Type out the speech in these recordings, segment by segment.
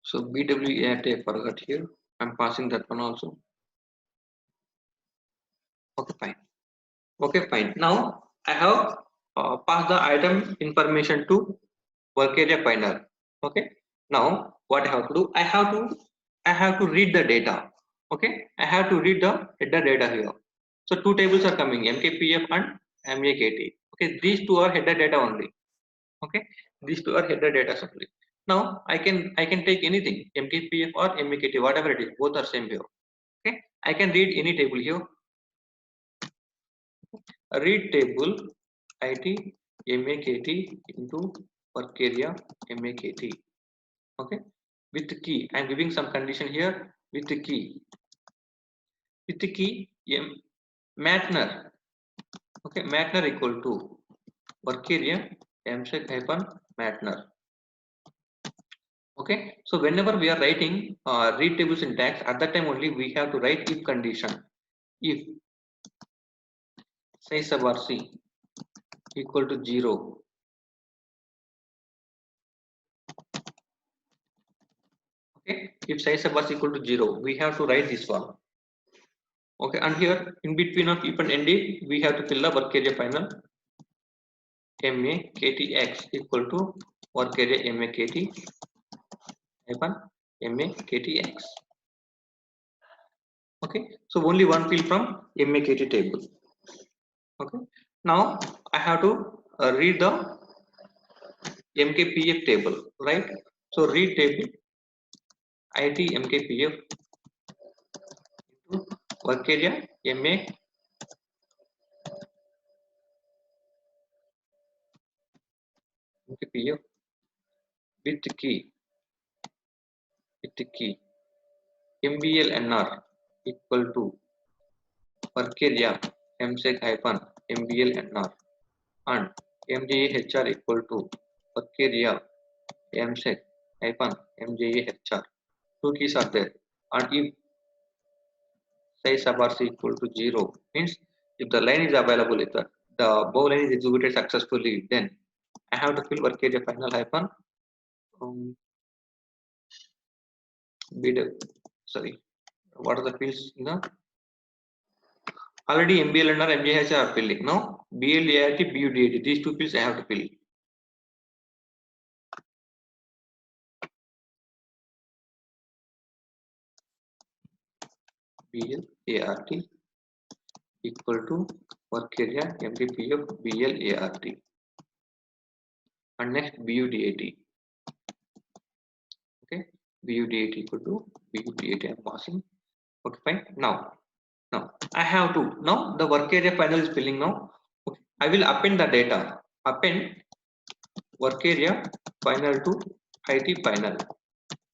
So BWAT I forgot here. I'm passing that one also. Okay, fine. Okay, fine. Now I have passed the item information to work area finder. Okay. Now what I have to do? I have to read the data. Okay. I have to read the header data here. So two tables are coming, MKPF and MAKT. Okay. These two are header data only. Okay. These two are header data only. Now I can take anything, MKPF or MAKT, whatever it is. Both are same here. Okay. I can read any table here. Read table IT MAKT into work area MAKT. Okay, with the key I'm giving some condition here. With the key m matner. Okay, matner equal to work area msec hyphen matner. Okay, so whenever we are writing read table syntax, at that time only we have to write if condition. If size sub rc equal to 0, okay, if size sub rc equal to 0, we have to write this one. Okay, and here in between of if and end we have to fill the work area final MAKTX equal to work area MAKT hyphen MAKTX. Okay, so only one field from MAKT table. Okay, now I have to read the MKPF table, right? So read table IT MKPF into work area MKPF with key MBLNR equal to work area msec hyphen MBLNR and MJAHR equal to work area msec hyphen MJAHR. Two keys are there, and if size sub rc equal to 0 means if the line is available, if the bow line is executed successfully, then I have to fill work area final hyphen bid. Sorry, what are the fields in the already MBL and MJH are filling. Now BLART, BUDAT, these two fields I have to fill. BLART equal to work area MKPF BLART and next BUDAT. Okay, BUDAT equal to BUDAT. I'm passing. Okay, fine. Now I have to, now the work area final is filling now. Okay, I will append the data. Append work area final to IT final.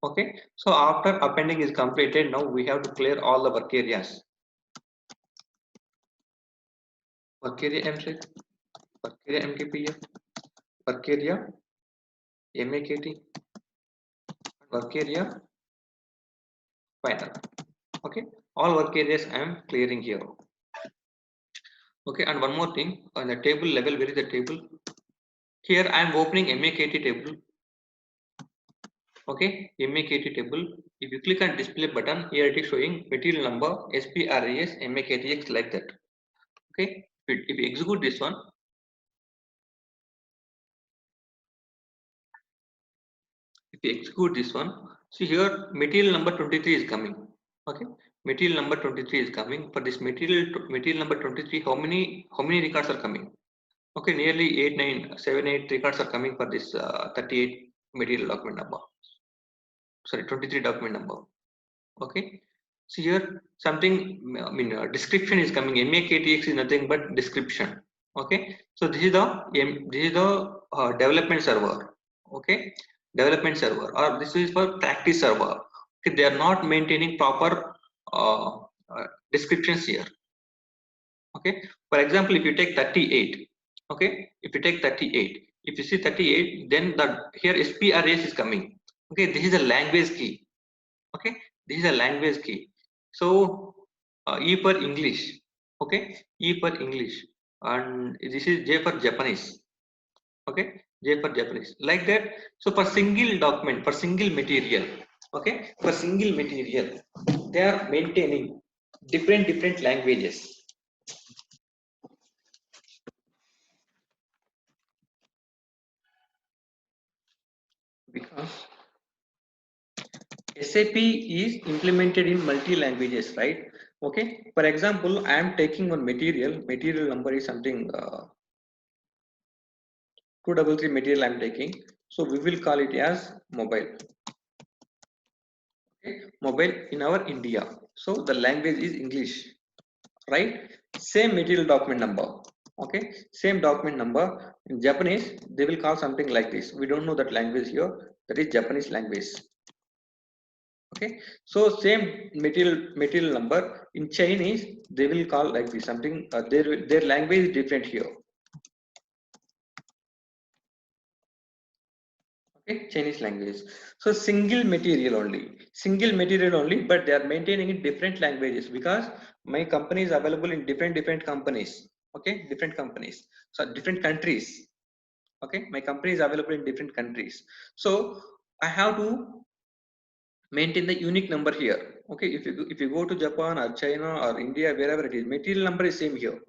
Okay, so after appending is completed, now we have to clear all the work areas. Work area MSec, work area MKPF, work area MAKT, work area final. Okay, all work areas I am clearing here. Okay, and one more thing, on the table level, where is the table? Here I am opening MAKT table. Okay, MAKT table. If you click on display button, here it is showing material number SPRAS MAKTX like that. Okay, if you execute this one, see here material number 23 is coming. Okay, material number 23 is coming. For this material number 23, how many records are coming? Okay, nearly 8, 9, 7, 8 records are coming for this 38 material document number. Sorry, 23 document number. Okay, so here something, I mean description is coming. MAKTX is nothing but description. Okay, so this is the development server. Okay, development server, or this is for practice server. Okay, they are not maintaining proper descriptions here. Okay, for example, if you take 38, okay, if you take 38, if you see 38, then here SPRAS is coming. Okay, this is a language key. Okay, this is a language key. So E for English. Okay, E for English, and this is J for Japanese. Okay, J for Japanese, like that. So for single document, for single material, Okay, for single material, they are maintaining different languages. Because SAP is implemented in multi languages, right? Okay, for example, I am taking one material number is something 233 material I am taking, so we will call it as mobile. Okay, mobile in our India, so the language is English, right? Same material document number. Okay, same document number in Japanese they will call something like this. We don't know that language here, that is Japanese language. Okay, so same material number in Chinese they will call like this something, their language is different here. Okay, Chinese language. So single material only, but they are maintaining in different languages because my company is available in different companies. Okay, different companies, so different countries. Okay, my company is available in different countries, so I have to maintain the unique number here. Okay, if you go to Japan or China or India, wherever it is, material number is same here.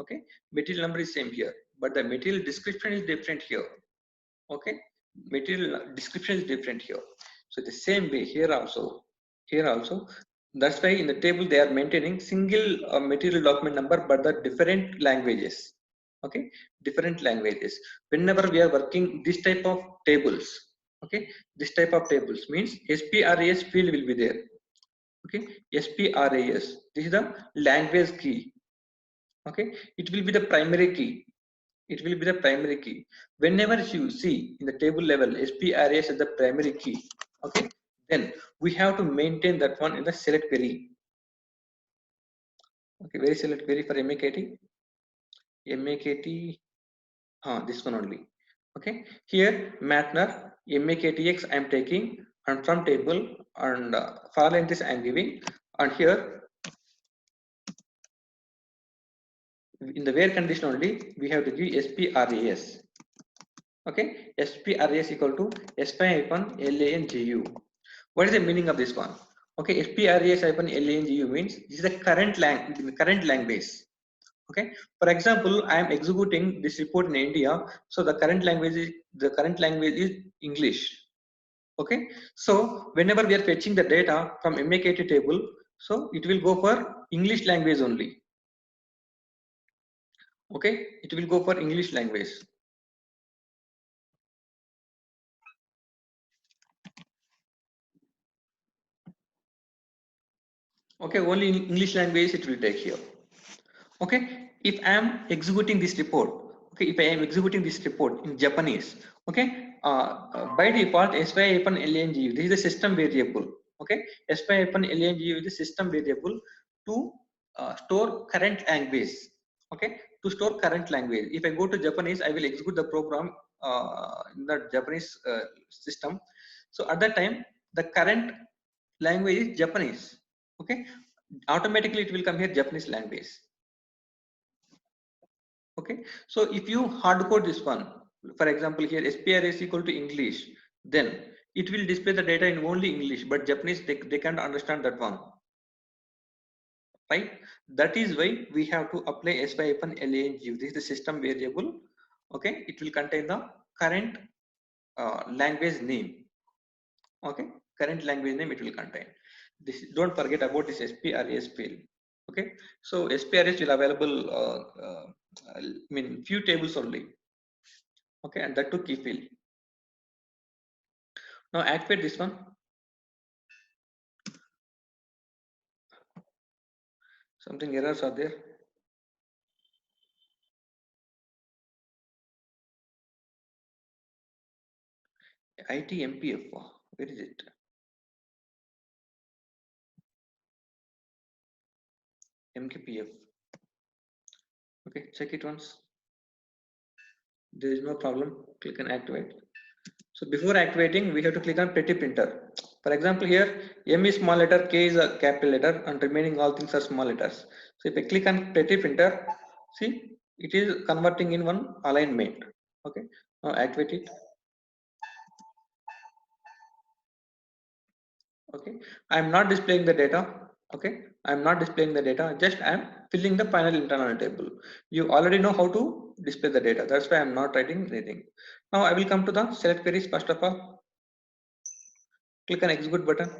Okay, material number is same here, but the material description is different here. Okay, material description is different here. So the same way here also that's why in the table they are maintaining single material document number but the different languages. Okay, different languages. Whenever we are working this type of tables, okay, this type of tables means SPRAS field will be there. Okay, SPRAS, this is the language key. Okay, it will be the primary key. It will be the primary key. Whenever you see in the table level SPRAS as the primary key, okay, then we have to maintain that one in the select query. Okay, very select query for MAKT, this one only. Okay, here Matner MAKTX I am taking and from table, and file entries I am giving, and here in the where condition only we have to give SPRAS. Okay, SPRAS equal to SPI-LANGU. What is the meaning of this one? Okay, SPRAS-LANGU means this is the current language. Okay, for example, I am executing this report in India, so the current language is English. Okay, so whenever we are fetching the data from MAKT table, so it will go for English language only. Okay, it will go for English language. Okay, only in English language it will take here. Okay, if I am executing this report, okay, if I am executing this report in Japanese, okay, by default SPI-LANGU, this is the system variable. Okay, SPI-LANGU is the system variable to store current language. Okay, to store current language. If I go to Japanese, I will execute the program in the Japanese system. So at that time the current language is Japanese. Okay, automatically it will come here Japanese language. Okay, so if you hard code this one, for example here SPR is equal to English, then it will display the data in only English, but Japanese they can't understand that one, right? That is why we have to apply SPI-LANGU. This is the system variable. Okay, it will contain the current language name. Okay, current language name it will contain this. Don't forget about this SPRAS field. Okay, so SPRAS will available I mean few tables only. Okay, and that to key field. Now activate this one. Something errors are there. IT MPF, where is it? MKPF. Okay, check it once. There is no problem. Click on activate. So before activating, we have to click on Pretty Printer. For example, here M is small letter, K is a capital letter, and remaining all things are small letters. So if I click on Pretty Printer, see it is converting in one alignment. Okay, now activate it. Okay, I am not displaying the data. Okay, I am not displaying the data, just I am filling the final internal table. You already know how to display the data, that's why I am not writing anything. Now I will come to the select queries. First of all, click on execute button.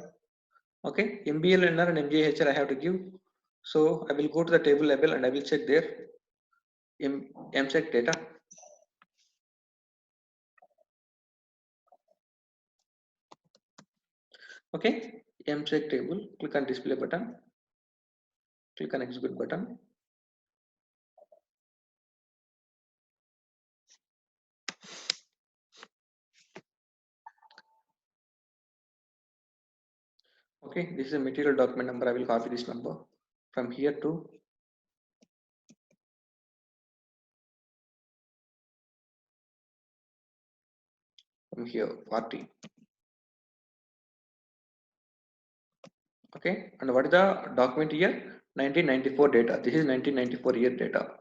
Okay, MBL NR and MJHR I have to give, so I will go to the table level and I will check there MSEC data. Okay, MSEC table, click on display button, click on execute button. Okay, this is a material document number. I will copy this number from here to from here 40. Okay, and what is the document here? 1994 data. This is 1994 year data.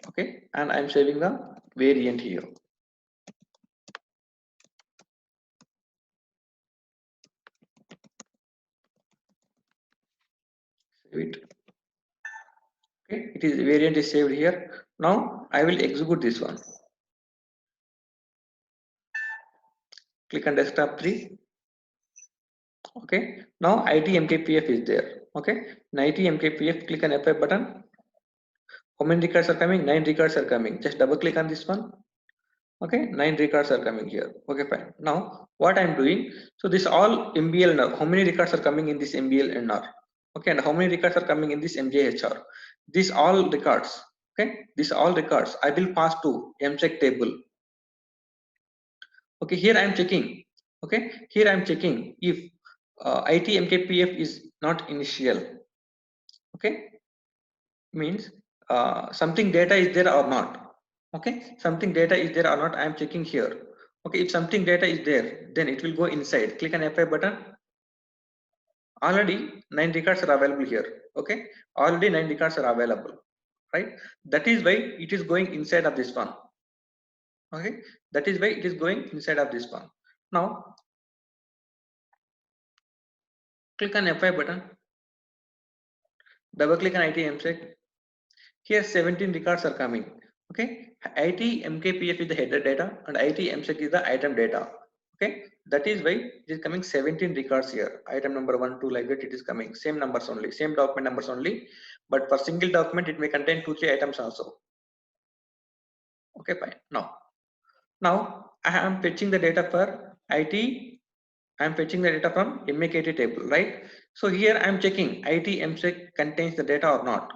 Okay, and I'm saving the variant here. Save it. Okay, it is variant is saved here. Now I will execute this one. Click on desktop 3. Okay, now IT MKPF is there. Okay, in IT MKPF, click on F5 button. How many records are coming? 9 records are coming. Just double click on this one. Okay, 9 records are coming here. Okay, fine. Now what I'm doing, so this all MBL now, how many records are coming in this MBL NR? Okay, and how many records are coming in this MJHR? These all records. Okay, these all records I will pass to MSEC table. Okay, here I am checking. Okay, here I am checking if IT MKPF is not initial. Okay, means something data is there or not. Okay, something data is there or not, I am checking here. Okay, if something data is there, then it will go inside. Click on F5 button. Already 9 records are available here. Okay, already 9 records are available, right? That is why it is going inside of this one. Okay, that is why it is going inside of this one. Now click on F5 button, double click on IT MSEC. Here 17 records are coming. Okay, IT MKPF is the header data and IT MSEC is the item data. Okay, that is why it is coming 17 records here. Item number 1, 2, like that it is coming. Same numbers only, same document numbers only, but for single document it may contain 2, 3 items also. Okay, fine. Now I am fetching the data for IT. I am fetching the data from MAKT table, right? So here I am checking IT MSEC contains the data or not.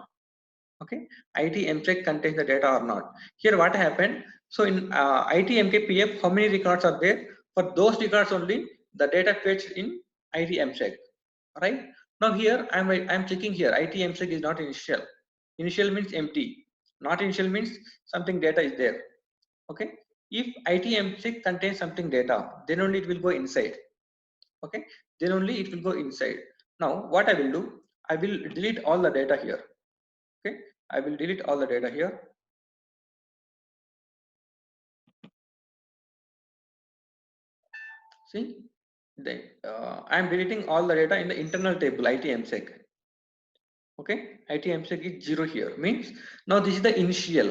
Okay, IT MSEC contains the data or not. Here what happened, so in IT MKPF, how many records are there? For those records only the data fetched in IT MSEC, right? Now here I'm checking here IT MSEC is not initial. Initial means empty, not initial means something data is there. Okay, if IT MSEC contains something data, then only it will go inside. Okay, then only it will go inside. Now what I will do, I will delete all the data here. Okay, I will delete all the data here. See, I am deleting all the data in the internal table IT MSEC. Okay, IT MSEC is 0 here, means now this is the initial.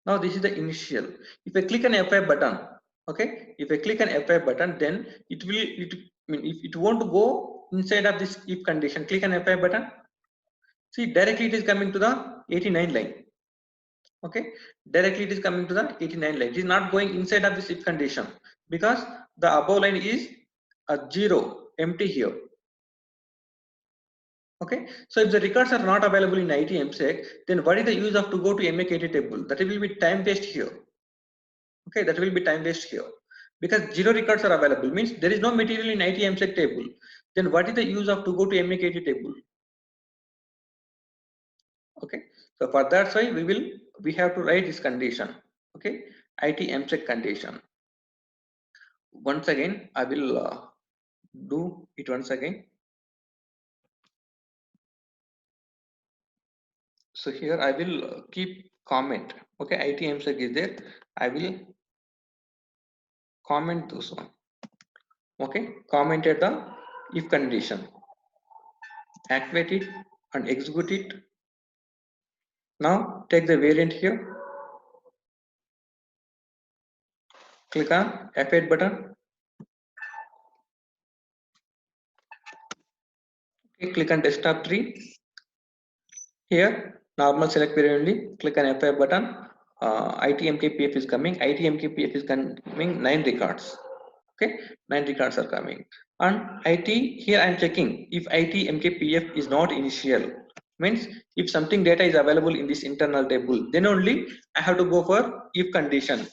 Now this is the initial. If I click on F5 button, okay, if I click on F5 button, then it will, I mean, if it won't go inside of this if condition, click on F5 button. See, directly it is coming to the 89 line. Okay, directly it is coming to the 89 line. It is not going inside of this if condition because the above line is a 0, empty here. Okay, so if the records are not available in IT MSEC, then what is the use of to go to MAKT table? That will be time waste here. Okay, that will be time waste here because 0 records are available, means there is no material in IT MSEC table. Then what is the use of to go to MAKT table? Okay, so for that why we have to write this condition. Okay, IT MSEC condition. Once again I will do it once again. So here I will keep comment. Okay, IT MSEC is there, I will comment this one. Okay, commented the if condition, activate it and execute it. Now take the variant here, click on F8 button. Okay, click on desktop tree. Here normal select query only, click on F5 button. ITMKPF is coming. ITMKPF is coming 9 records. Okay, 9 records are coming. And IT here I am checking if ITMKPF is not initial, means if something data is available in this internal table, then only I have to go for if condition.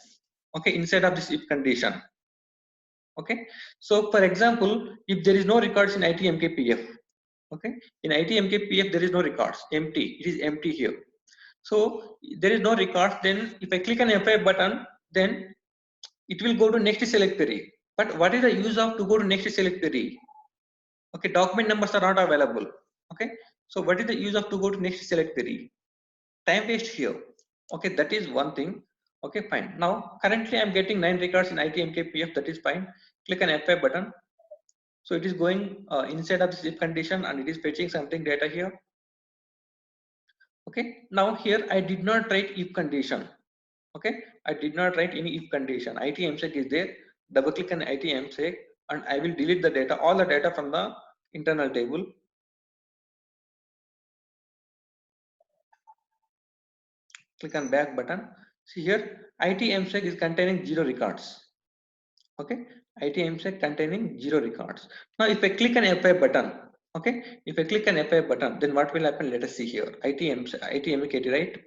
Okay, inside of this if condition. Okay, so for example, if there is no records in ITMKPF, okay, in ITMKPF there is no records, empty, it is empty here. So there is no records, then if I click on F5 button, then it will go to next select query. But what is the use of to go to next select query? Okay, document numbers are not available. Okay, so what is the use of to go to next select query? Time waste here. Okay, that is one thing. Okay, fine. Now currently I'm getting 9 records in ITMKPF, that is fine. Click on F5 button. So it is going inside of this if condition and it is fetching something data here. Okay, now here I did not write if condition. Okay, I did not write any if condition. ITMSec is there. Double click on ITMSec and I will delete the data, all the data from the internal table. Click on back button. See here, ITMSec is containing 0 records. Okay, ITMSec containing 0 records. Now if I click on F5 button, okay, if I click on F5 button, then what will happen? Let us see here. ITMKT, right?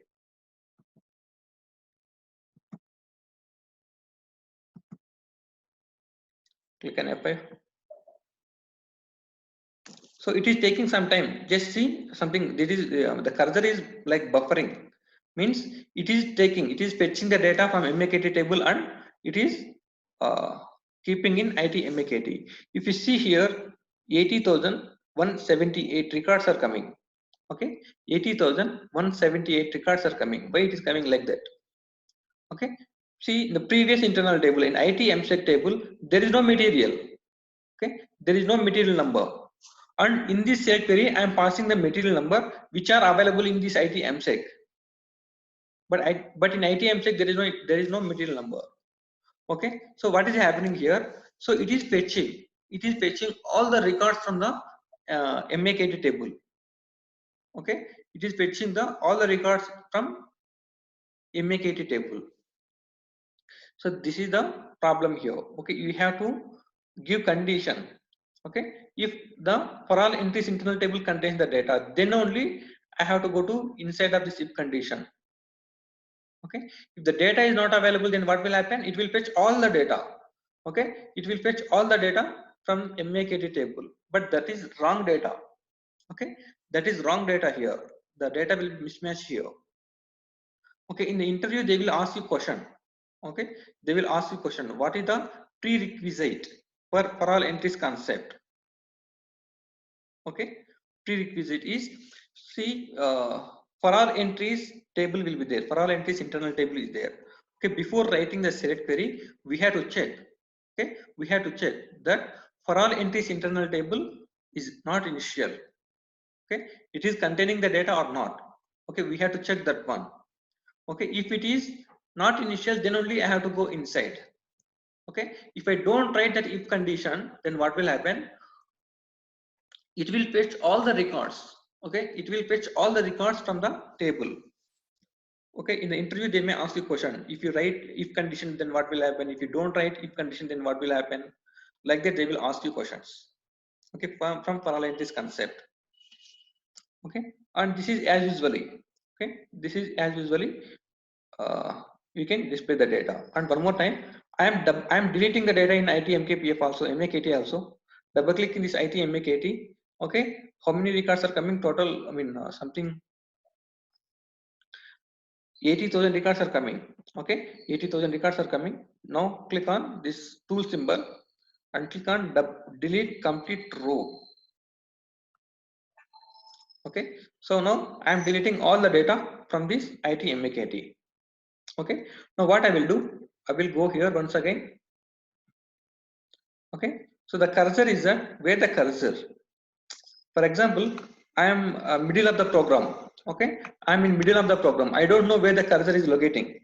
Click on F5. So it is taking some time. Just see something. This is the cursor is like buffering. Means it is taking. It is fetching the data from MAKT table and it is keeping in ITMAKT. If you see here, 80,178 records are coming. Okay, 80,178 records are coming. Why it is coming like that? Okay. See the previous internal table in ITMSec table, there is no material. Okay, there is no material number. And in this select query, I am passing the material number which are available in this ITMSec. But in ITMSec there is no material number. Okay, so what is happening here? So it is fetching. It is fetching all the records from the MAKT table. Okay, it is fetching all the records from MAKT table. So this is the problem here. Okay, you have to give condition. Okay, if the for all entries internal table contains the data, then only I have to go to inside of this if condition. Okay, if the data is not available, then what will happen? It will fetch all the data. Okay, it will fetch all the data from MAKT table, but that is wrong data. Okay, that is wrong data here. The data will mismatch here. Okay, in the interview they will ask you question. Okay, they will ask you question, what is the prerequisite for all entries concept? Okay, prerequisite is, see, for all entries table will be there, for all entries internal table is there. Okay, before writing the select query, we have to check. Okay, we have to check that for all entries internal table is not initial. Okay, it is containing the data or not. Okay, we have to check that one. Okay, if it is not initial, then only I have to go inside. Okay, if I don't write that if condition, then what will happen? It will fetch all the records. Okay, it will fetch all the records from the table. Okay, in the interview they may ask you question, if you write if condition, then what will happen? If you don't write if condition, then what will happen? Like that they will ask you questions. Okay, from paralysis concept. Okay, and this is as usually. Okay, this is as usually. You can display the data. And one more time, I am deleting the data in ITMKPF also, MAKT also. Double click in this ITMAKT. Okay, how many records are coming total? I mean something 80,000 records are coming. Okay, 80,000 records are coming. Now click on this tool symbol and click on delete complete row. Okay, so now I am deleting all the data from this ITMAKT. Okay, now what I will do, I will go here once again. Okay, So the cursor is where the cursor. For example, I am middle of the program. Okay, I'm in middle of the program. I don't know where the cursor is locating.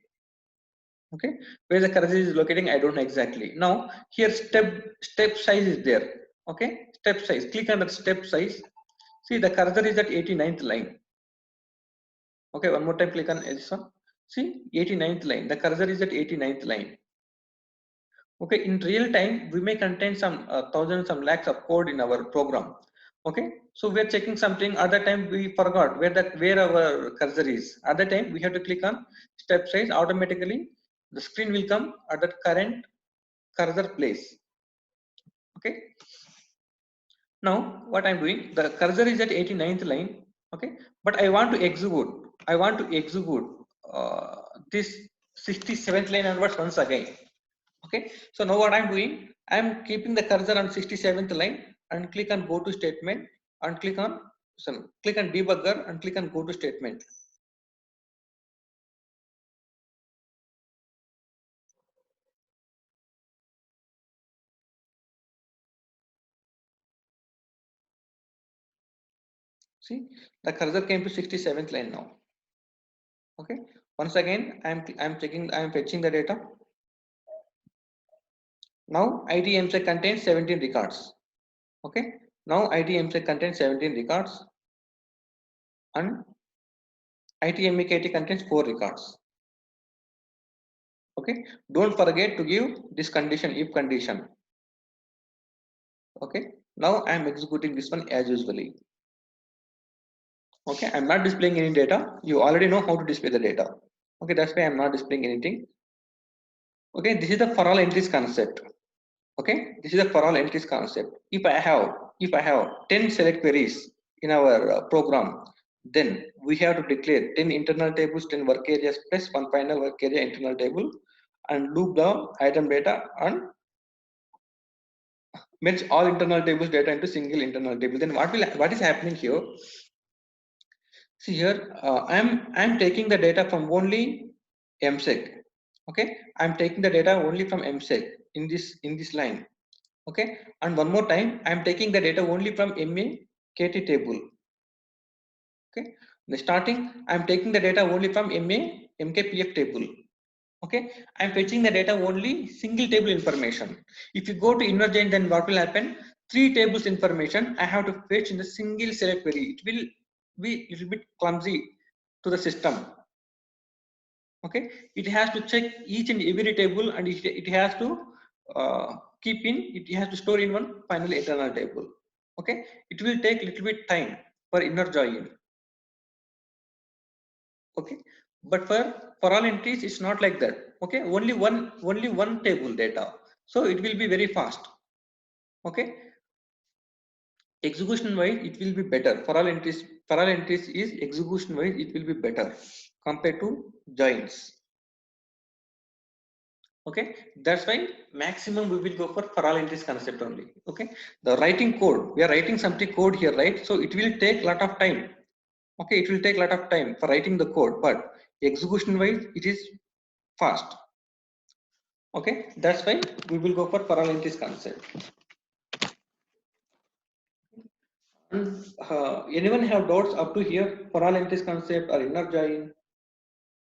Okay, where the cursor is locating, I don't know exactly. Now here step size is there. Okay, step size. Click on the step size. See, the cursor is at 89th line. Okay, one more time. Click on this one. See, 89th line. The cursor is at 89th line. Okay, in real time, we may contain some thousands, some lakhs of code in our program. Okay, so we are checking something. Other time we forgot where our cursor is. Other time we have to click on step size. Automatically, the screen will come at the current cursor place. Okay. Now what I'm doing, the cursor is at 89th line. Okay, but I want to execute. I want to execute this 67th line onwards once again. Okay, so now what I'm doing, I'm keeping the cursor on 67th line and click on go to statement and click on debugger and click on go to statement. See, the cursor came to 67th line now. Okay, once again I'm fetching the data. Now ITMSec contains 17 records. Okay, now ITMSec contains 17 records and ITMEKT contains 4 records. Okay, don't forget to give this condition, if condition. Okay, now I am executing this one as usually. Okay, I'm not displaying any data. You already know how to display the data. Okay, that's why I'm not displaying anything. Okay, this is the for all entries concept. Okay, this is the for all entries concept. If I have 10 select queries in our program, then we have to declare 10 internal tables, 10 work areas plus one final work area internal table, and loop the item data and merge all internal tables data into single internal table. Then what is happening here? See here, I'm taking the data from only MSEC. Okay, I'm taking the data only from MSEC in this line. Okay, and one more time, I'm taking the data only from MA-KT table. Okay, the starting, I'm taking the data only from MKPF table. Okay, I'm fetching the data only single table information. If you go to InnerJoin, then what will happen? 3 tables information I have to fetch in the single select query. It will be a little bit clumsy to the system. Okay, it has to check each and every table and it has to it has to store in one final internal table. Okay, it will take a little bit time for InnerJoin. Okay, but for all entries it's not like that. Okay, only one table data, so it will be very fast. Okay, execution wise it will be better. For all entries is execution wise it will be better compared to joins. Okay, that's why maximum we will go for all entries concept only. Okay, the writing code, we are writing something code here, right? So it will take a lot of time. Okay, it will take a lot of time for writing the code, but execution wise it is fast. Okay, that's why we will go for all entries concept. And anyone have doubts up to here for all entries concept or InnerJoin?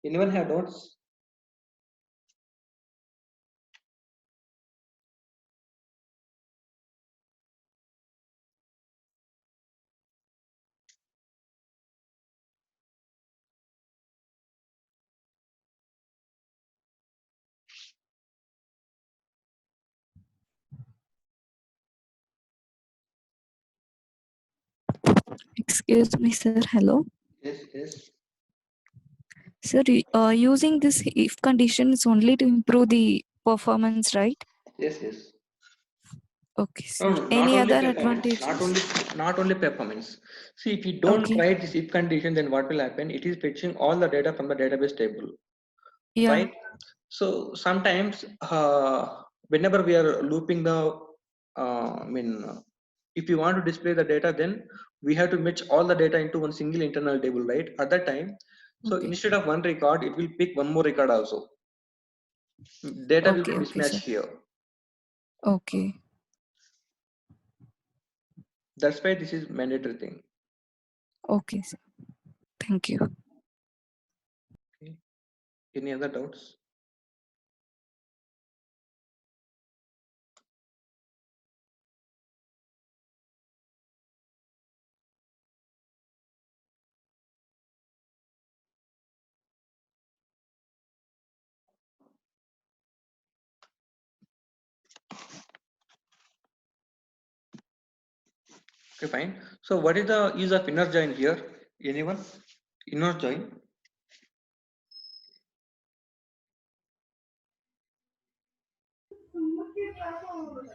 Anyone have doubts? Excuse me, sir. Hello. Yes. Sir, using this if condition is only to improve the performance, right? Yes. Okay, sir. No, Any other advantages? Not only performance. See, if you don't write this if condition, then what will happen? It is fetching all the data from the database table. Yeah. Right? So sometimes whenever we are looping the if you want to display the data, then we have to match all the data into one single internal table, right? At that time, so instead of one record, it will pick one more record also. Data will be mismatched here. Okay. That's why this is mandatory thing. Okay, sir. Thank you. Okay. Any other doubts? Okay, fine. So what is the use of inner join here? Anyone? Inner join?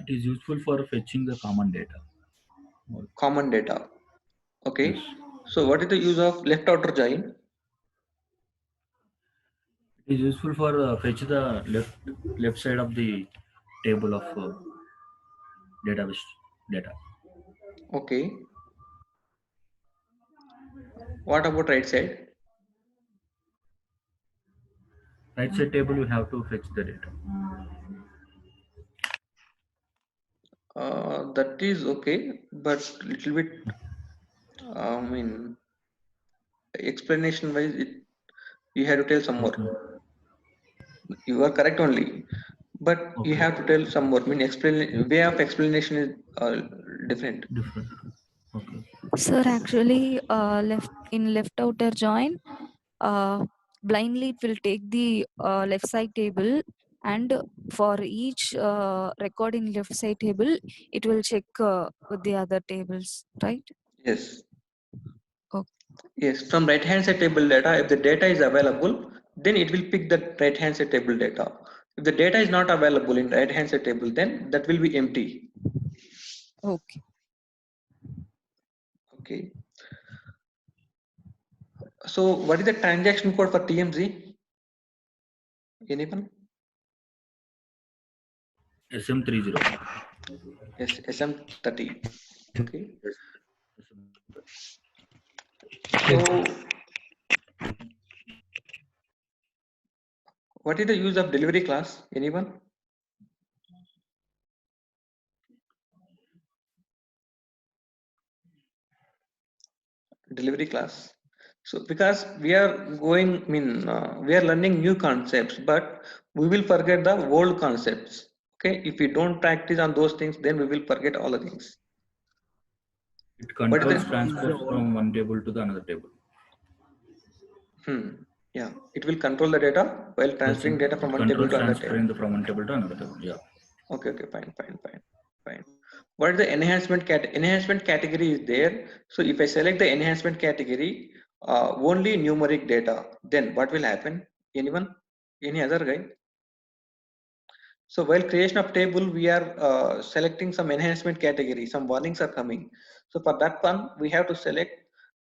It is useful for fetching the common data. Common data. Okay. Yes. So what is the use of left outer join? It is useful for fetch the left side of the table of database data. Okay. What about right side? Right side table you have to fetch the data. That is okay, but little bit. I mean, explanation wise, you have to tell some more. Okay. You are correct only, but you Okay. have to tell some more. I mean, way of explanation is different. Different. Okay. Sir, actually, left outer join, blindly it will take the left side table, and for each record in left side table, it will check with the other tables, right? Yes. Okay. Yes. From right hand side table data, if the data is available, then it will pick the right hand side table data. If the data is not available in right hand side table, then that will be empty. Okay. Okay. So what is the transaction code for TMZ? Anyone? SM30. Yes, SM30. Okay. Yes. So what is the use of delivery class? Anyone? Delivery class. So because we are going, we are learning new concepts, but we will forget the old concepts. Okay, if we don't practice on those things, then we will forget all the things. It What is controls the? transfers from one table to the another table. Yeah, it will control the data while Yes, transferring data from it one table controls to another table. transferring from one table to another table. Yeah. Okay, fine. What is the enhancement enhancement category is there? So if I select the enhancement category, only numeric data, then what will happen? Anyone? Any other guy? So while creation of table, we are selecting some enhancement category, some warnings are coming. So for that one, we have to select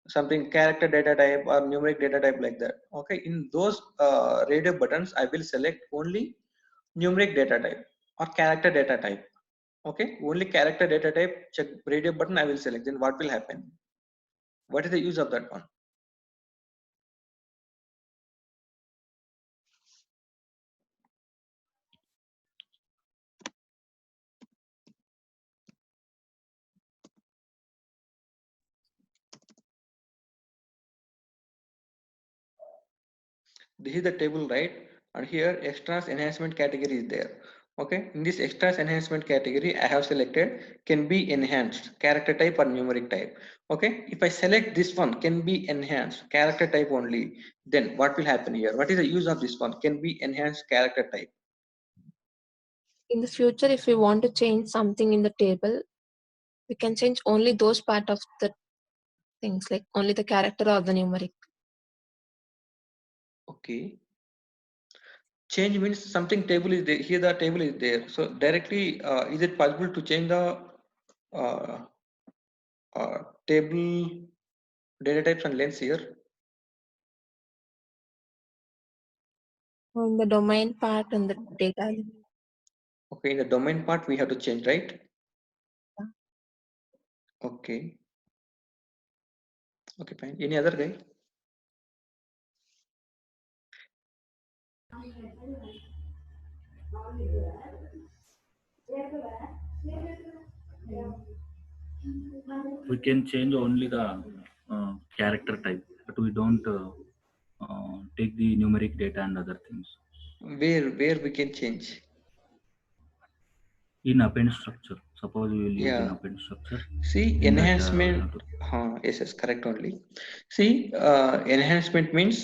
something character data type or numeric data type like that. Okay, in those radio buttons, I will select only numeric data type or character data type. Okay, only character data type, check radio button, I will select. Then what will happen? What is the use of that one? This is the table, right? And here extras enhancement category is there. Okay, in this extras enhancement category, I have selected can be enhanced character type or numeric type. Okay, if I select this one can be enhanced character type only, then what will happen here? What is the use of this one can be enhanced character type? In the future, if we want to change something in the table, we can change only those part of the things, like only the character or the numeric. Okay, change means something table is there, here the table is there, so directly is it possible to change the uh, table data types and lengths here? In the domain part and the data element. Okay, in the domain part we have to change, right? Yeah. Okay. Okay, fine. Any other guy? We can change only the character type, but we don't take the numeric data and other things. Where we can change? In append structure, suppose we will use Yeah. an append structure. See, in that, enhancement. Yes, correct only. See, enhancement means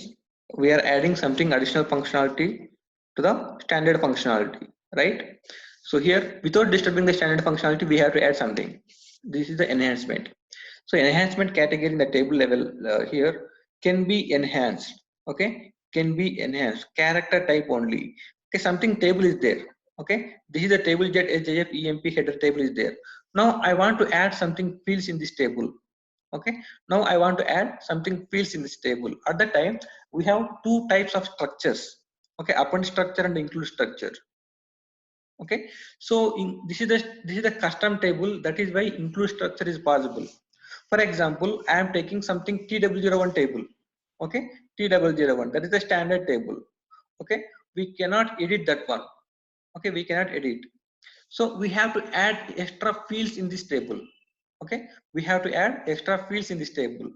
we are adding something additional functionality to the standard functionality, right? So here, without disturbing the standard functionality, we have to add something. This is the enhancement. So enhancement category in the table level here can be enhanced. Okay, can be enhanced. Character type only. Okay, something table is there. Okay, this is the table jet sjf emp header table is there. Now I want to add something fields in this table. Okay, now I want to add something fields in this table. At the time we have two types of structures. Okay, append structure and include structure. Okay, so this is the custom table. That is why include structure is possible. For example, I am taking something TW01 table. Okay, T001, that is the standard table. Okay, we cannot edit that one. Okay, we cannot edit. So we have to add extra fields in this table. Okay, we have to add extra fields in this table.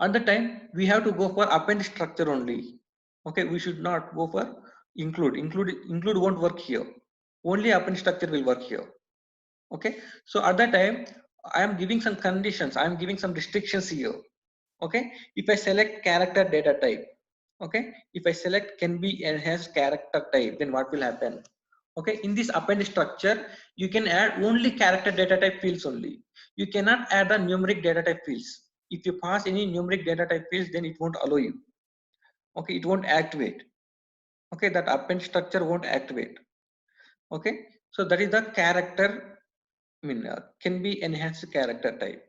At the time we have to go for append structure only. Okay, we should not go for include won't work here. Only append structure will work here. Okay, so at that time I am giving some conditions, I am giving some restrictions here. Okay, if I select character data type, okay, if I select can be enhanced character type, then what will happen? Okay, in this append structure you can add only character data type fields only. You cannot add the numeric data type fields. If you pass any numeric data type fields, then it won't allow you. Okay, it won't activate. Okay, that append structure won't activate. Okay, so that is the character, I mean can be enhanced character type.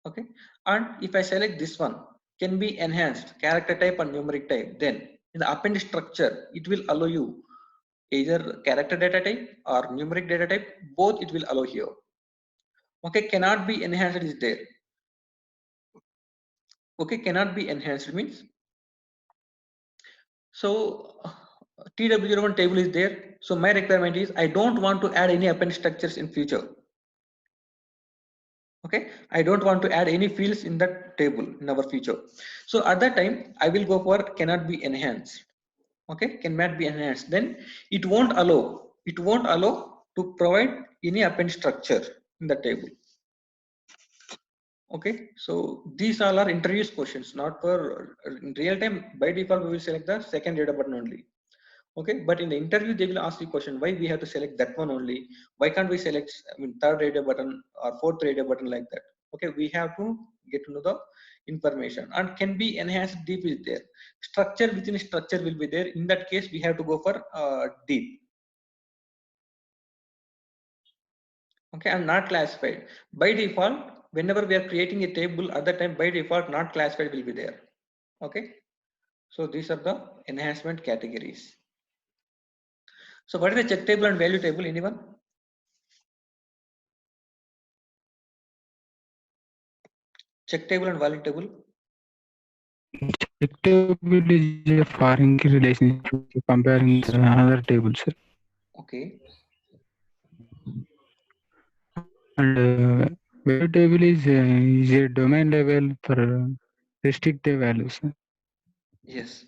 Okay, and if I select this one, can be enhanced character type and numeric type, then in the append structure it will allow you either character data type or numeric data type, both it will allow here. Okay, cannot be enhanced is there. Okay, cannot be enhanced means, so TW01 table is there. So my requirement is I don't want to add any append structures in future. Okay, I don't want to add any fields in that table in our future. So at that time I will go for cannot be enhanced. Okay, cannot be enhanced, then it won't allow to provide any append structure in the table. Okay, so these all are interviews questions, not for in real time. By default we will select the second data button only. Okay, but in the interview they will ask you question why we have to select that one only, why can't we select third radio button or fourth radio button, like that. Okay, we have to get to know the information. And can be enhanced deep is there. Structure within structure will be there. In that case we have to go for deep. Okay, and not classified. By default whenever we are creating a table, at that time by default not classified will be there. Okay, so these are the enhancement categories. So what is the check table and value table? Anyone? Check table and value table. Check table is a foreign key relationship comparing another table, sir. Okay. And value table is a domain level for restrictive values. Sir. Yes.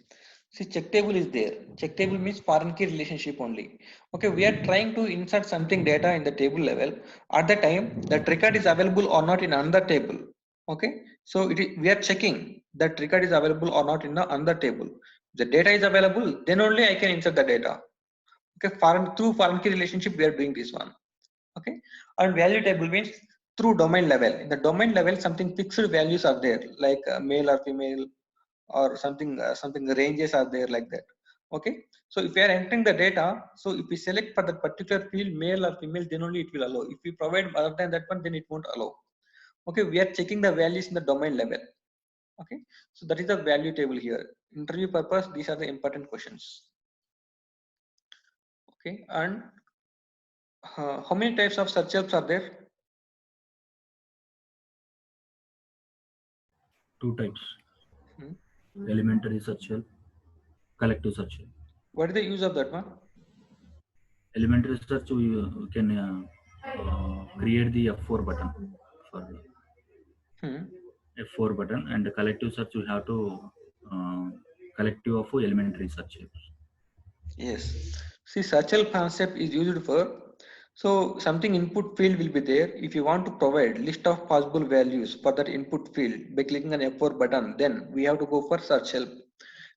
See, check table is there. Check table means foreign key relationship only. Okay, we are trying to insert something data in the table level. At the time, that record is available or not in another table. Okay, so we are checking that record is available or not in the another table. If the data is available, then only I can insert the data. Okay, through foreign key relationship, we are doing this one. Okay, and value table means through domain level. In the domain level, something fixed values are there, like male or female, or something ranges are there, like that. Okay, so if we are entering the data, so if we select for that particular field male or female, then only it will allow. If we provide other than that one, then it won't allow. Okay, we are checking the values in the domain level. Okay, so that is the value table here. Interview purpose, these are the important questions. Okay, and how many types of search helps are there? Two types. Elementary search help, collective search help. What is the use of that one? Elementary search we can create the F4 button for the Hmm. F4 button, and the collective search we have to collective of elementary searches. Yes. See, search help concept is used for, so something input field will be there. If you want to provide list of possible values for that input field by clicking on F4 button, then we have to go for search help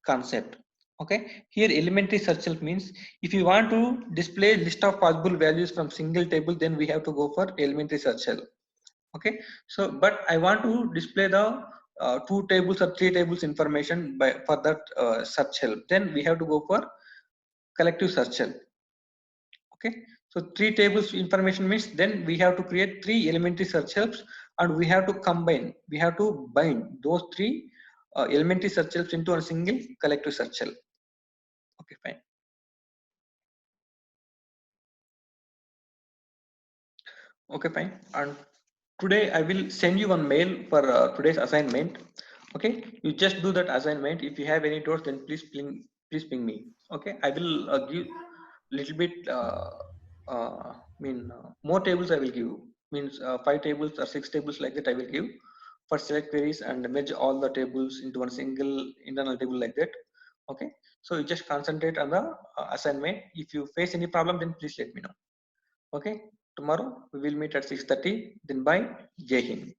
concept. Okay, here elementary search help means if you want to display list of possible values from single table, then we have to go for elementary search help. Okay, so but I want to display the 2 tables or 3 tables information by for that search help, then we have to go for collective search help. Okay, so 3 tables information means then we have to create 3 elementary search helps, and we have to combine, we have to bind those 3 elementary search helps into a single collective search help. Okay, fine. Okay, fine. And today I will send you one mail for today's assignment. Okay, you just do that assignment. If you have any doubts, then please ping me. Okay, I will give little bit more tables I will give, means 5 tables or 6 tables like that I will give for select queries and merge all the tables into one single internal table like that. Okay, so you just concentrate on the assignment. If you face any problem, then please let me know. Okay, tomorrow we will meet at 6:30. Then bye. Jai Hind.